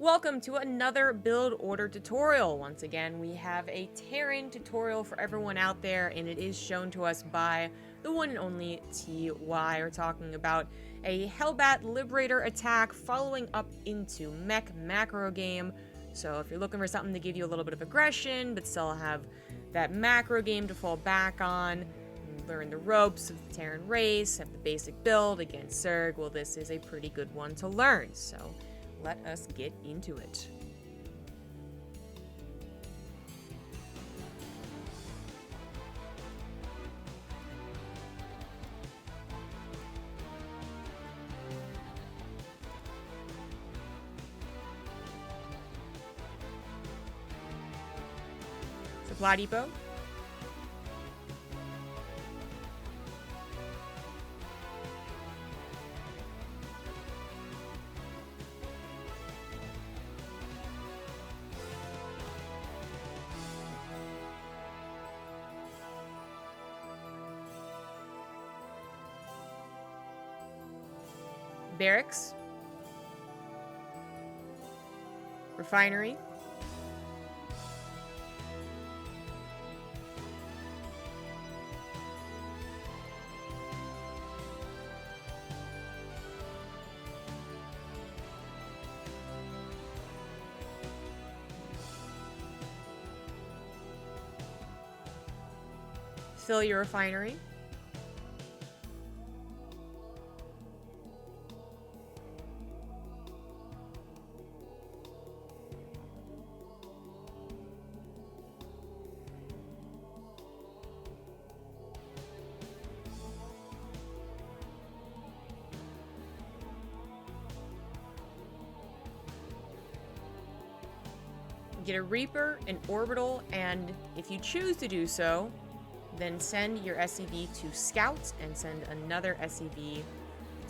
Welcome to another build order tutorial. Once again, we have a Terran tutorial for everyone out there, and it is shown to us by the one and only TY. We're talking about a Hellbat Liberator attack following up into Mech macro game. So if you're looking for something to give you a little bit of aggression, but still have that macro game to fall back on, learn the ropes of the Terran race, have the basic build against Zerg, well, this is a pretty good one to learn. So let us get into it. Supply depot. Barracks, refinery, fill your refinery. Get a Reaper, an orbital, and if you choose to do so, then send your SCV to Scout and send another SCV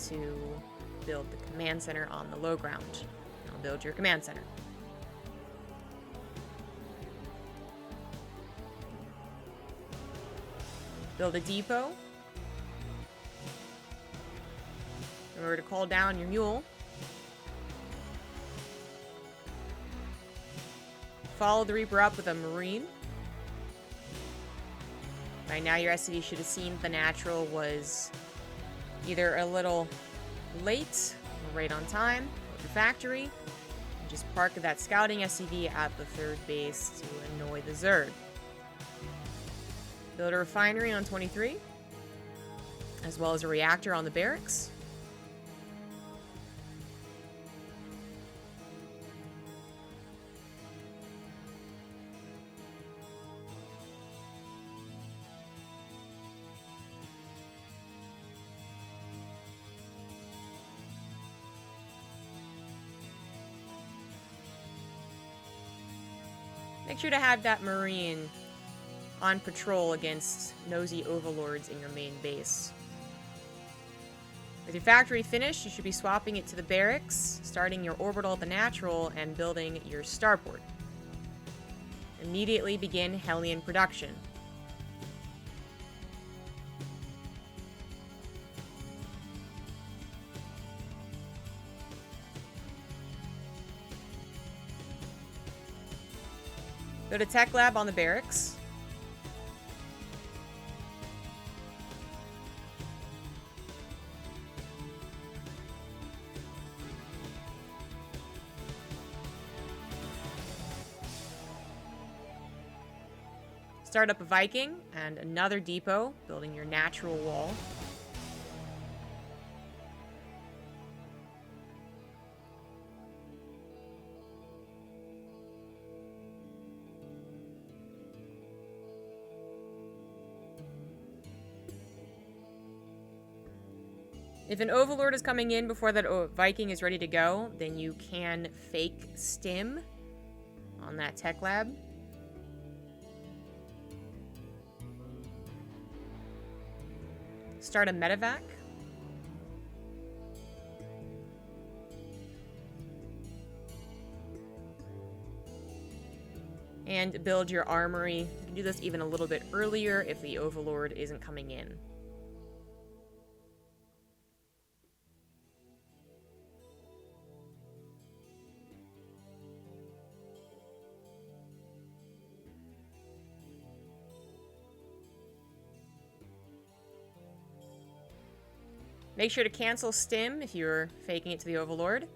to build the command center on the low ground. I'll build your command center. Build a depot. In order to call down your mule. Follow the Reaper up with a Marine. By now your SCV should have seen the natural was either a little late or right on time with the factory. And just park that scouting SCV at the third base to annoy the Zerg. Build a refinery on 23, as well as a reactor on the barracks. Make sure to have that Marine on patrol against nosy overlords in your main base. With your factory finished, you should be swapping it to the barracks, starting your orbital at the natural, and building your starport. Immediately begin hellion production. Go to Tech Lab on the barracks. Start up a Viking and another depot, building your natural wall. If an overlord is coming in before that Viking is ready to go, then you can fake stim on that tech lab. Start a medivac. And build your armory. You can do this even a little bit earlier if the overlord isn't coming in. Make sure to cancel stim if you're faking it to the Overlord.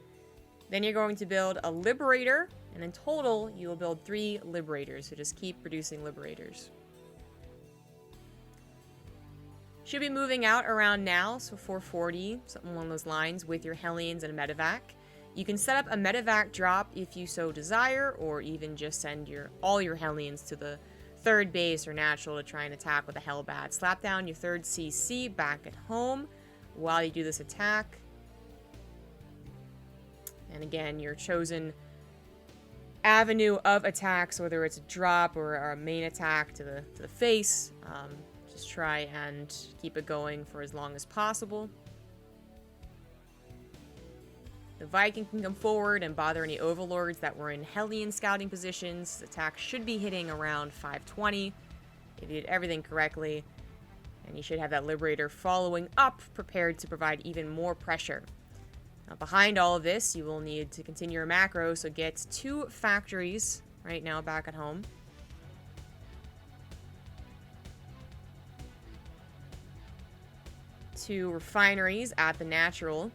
Then you're going to build a Liberator, and in total, you will build 3 Liberators, so just keep producing Liberators. Should be moving out around now, so 440, something along those lines, with your hellions and a medivac. You can set up a medivac drop if you so desire, or even just send all your hellions to the 3rd base or natural to try and attack with a Hellbat. Slap down your 3rd CC back at home while you do this attack. And again, your chosen avenue of attacks, whether it's a drop or a main attack to the face, just try and keep it going for as long as possible. The Viking can come forward and bother any overlords that were in hellion scouting positions. The attack should be hitting around 520 if you did everything correctly. And you should have that Liberator following up, prepared to provide even more pressure. Now, behind all of this, you will need to continue your macro, so get 2 factories right now back at home. Two refineries at the natural.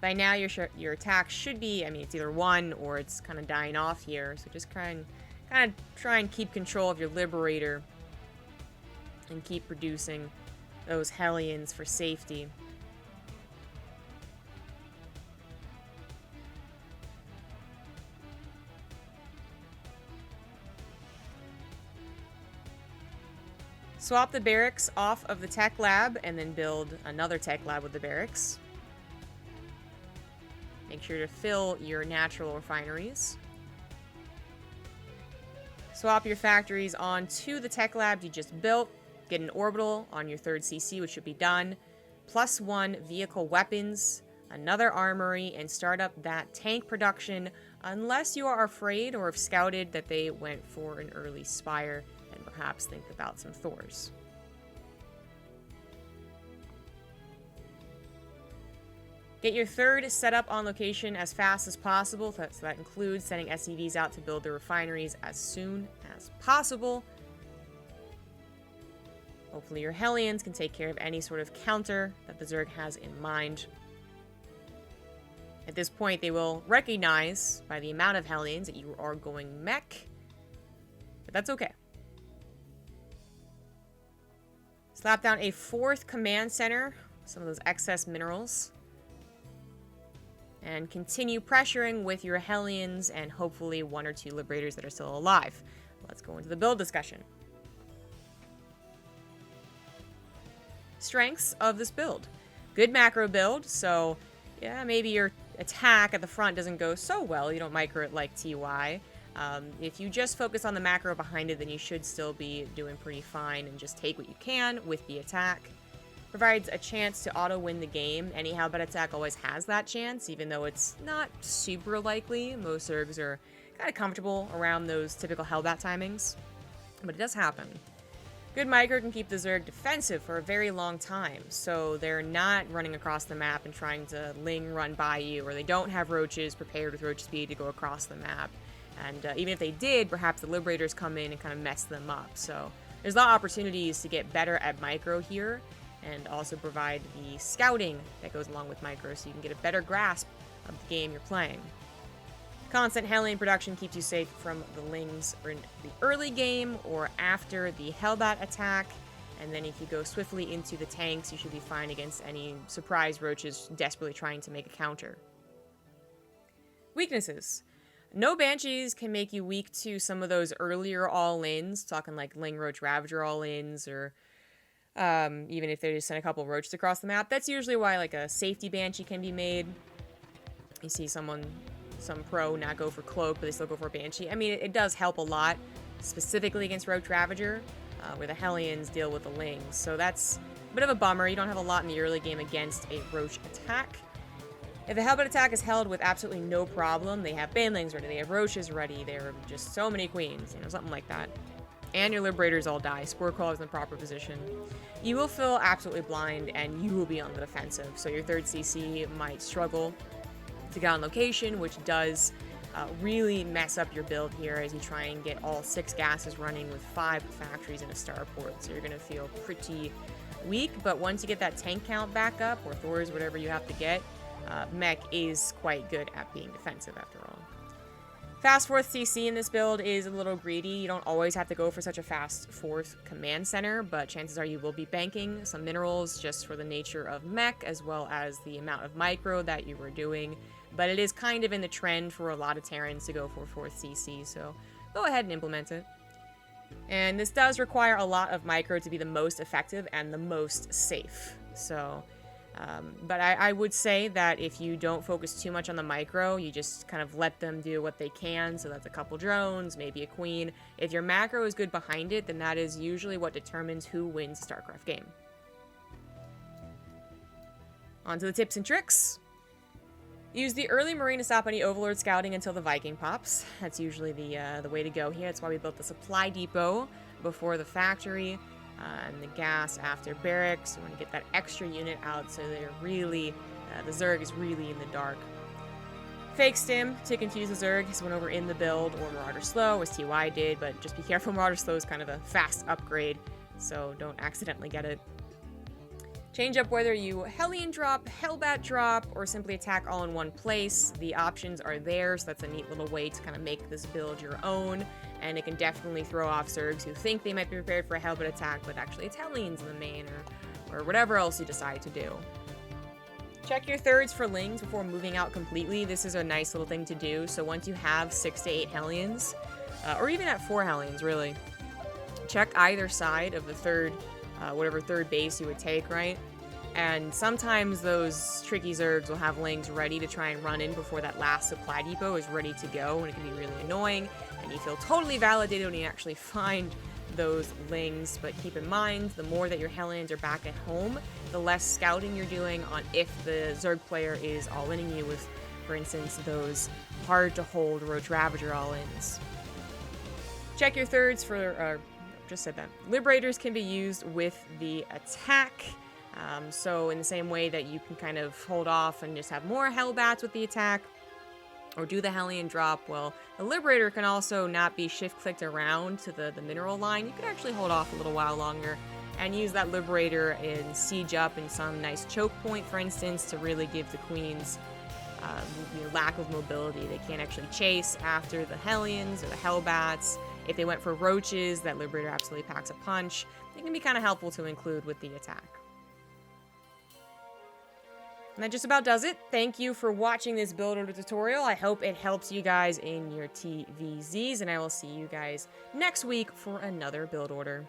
By now, your attack should be, I mean, it's either 1 or it's kind of dying off here. So just kind of try and keep control of your Liberator and keep producing those hellions for safety. Swap the barracks off of the tech lab and then build another tech lab with the barracks. Make sure to fill your natural refineries. Swap your factories onto the tech lab you just built. Get an orbital on your 3rd CC, which should be done. +1 vehicle weapons, another armory, and start up that tank production unless you are afraid or have scouted that they went for an early Spire, and perhaps think about some Thors. Get your 3rd set up on location as fast as possible, so that includes sending SCVs out to build the refineries as soon as possible. Hopefully your hellions can take care of any sort of counter that the Zerg has in mind. At this point, they will recognize by the amount of hellions that you are going mech, but that's okay. Slap down a 4th command center, some of those excess minerals. And continue pressuring with your hellions and hopefully 1 or 2 liberators that are still alive. Let's go into the build discussion. Strengths of this build. Good macro build, so yeah, maybe your attack at the front doesn't go so well. You don't micro it like TY. If you just focus on the macro behind it, then you should still be doing pretty fine and just take what you can with the attack. Provides a chance to auto-win the game. Any Hellbat attack always has that chance, even though it's not super likely. Most Zergs are kind of comfortable around those typical Hellbat timings, but it does happen. Good micro can keep the Zerg defensive for a very long time, so they're not running across the map and trying to ling run by you, or they don't have roaches prepared with roach speed to go across the map. And even if they did, perhaps the Liberators come in and kind of mess them up. So there's a lot of opportunities to get better at micro here, and also provide the scouting that goes along with micro so you can get a better grasp of the game you're playing. Constant hellion production keeps you safe from the lings in the early game or after the Hellbat attack, and then if you go swiftly into the tanks, you should be fine against any surprise roaches desperately trying to make a counter. Weaknesses. No Banshees can make you weak to some of those earlier all-ins, talking like Ling Roach Ravager all-ins, or even if they just send a couple roaches across the map. That's usually why like a safety Banshee can be made. You see some pro not go for Cloak, but they still go for a Banshee. I mean, it does help a lot, specifically against Roach Ravager, where the Hellions deal with the Lings. So that's a bit of a bummer. You don't have a lot in the early game against a Roach attack. If the Hellbat attack is held with absolutely no problem, they have Banelings ready, they have Roaches ready, there are just so many Queens, something like that. And your Liberators all die, Spore Crawlers in the proper position. You will feel absolutely blind, and you will be on the defensive. So your 3rd CC might struggle to get on location, which does really mess up your build here as you try and get all 6 gases running with 5 factories in a starport. So you're going to feel pretty weak, but once you get that tank count back up, or Thor's, whatever you have to get, Mech is quite good at being defensive after all. Fast 4th CC in this build is a little greedy. You don't always have to go for such a fast 4th command center, but chances are you will be banking some minerals just for the nature of Mech, as well as the amount of micro that you were doing. But it is kind of in the trend for a lot of Terrans to go for 4th CC, so go ahead and implement it. And this does require a lot of micro to be the most effective and the most safe. So, but I would say that if you don't focus too much on the micro, you just kind of let them do what they can. So that's a couple drones, maybe a queen. If your macro is good behind it, then that is usually what determines who wins a StarCraft game. On to the tips and tricks. Use the early Marine to stop any Overlord scouting until the Viking pops. That's usually the way to go here. That's why we built the supply depot before the factory, and the gas after barracks. You want to get that extra unit out so they're really, the Zerg is really in the dark. Fake stim to confuse the Zerg. This went over in the build, or Marauder Slow, as TY did, but just be careful. Marauder Slow is kind of a fast upgrade, so don't accidentally get it. Change up whether you Hellion drop, Hellbat drop, or simply attack all in one place. The options are there, so that's a neat little way to kind of make this build your own, and it can definitely throw off Zergs who think they might be prepared for a Hellbat attack, but actually it's Hellions in the main, or whatever else you decide to do. Check your thirds for lings before moving out completely. This is a nice little thing to do, so once you have 6 to 8 Hellions, or even at 4 Hellions, really, check either side of the third, whatever third base you would take, right? And sometimes those tricky Zergs will have lings ready to try and run in before that last supply depot is ready to go, and it can be really annoying, and you feel totally validated when you actually find those lings. But keep in mind, the more that your Hellions are back at home, the less scouting you're doing on if the Zerg player is all-inning you with, for instance, those hard-to-hold Roach Ravager all-ins. Check your thirds for, just said that. Liberators can be used with the attack. So in the same way that you can kind of hold off and just have more Hellbats with the attack, or do the Hellion drop, well, the Liberator can also not be shift-clicked around to the mineral line. You can actually hold off a little while longer and use that Liberator and siege up in some nice choke point, for instance, to really give the Queens lack of mobility. They can't actually chase after the Hellions or the Hellbats. If they went for Roaches, that Liberator absolutely packs a punch. It can be kind of helpful to include with the attack. And that just about does it. Thank you for watching this build order tutorial. I hope it helps you guys in your TvZs, and I will see you guys next week for another build order.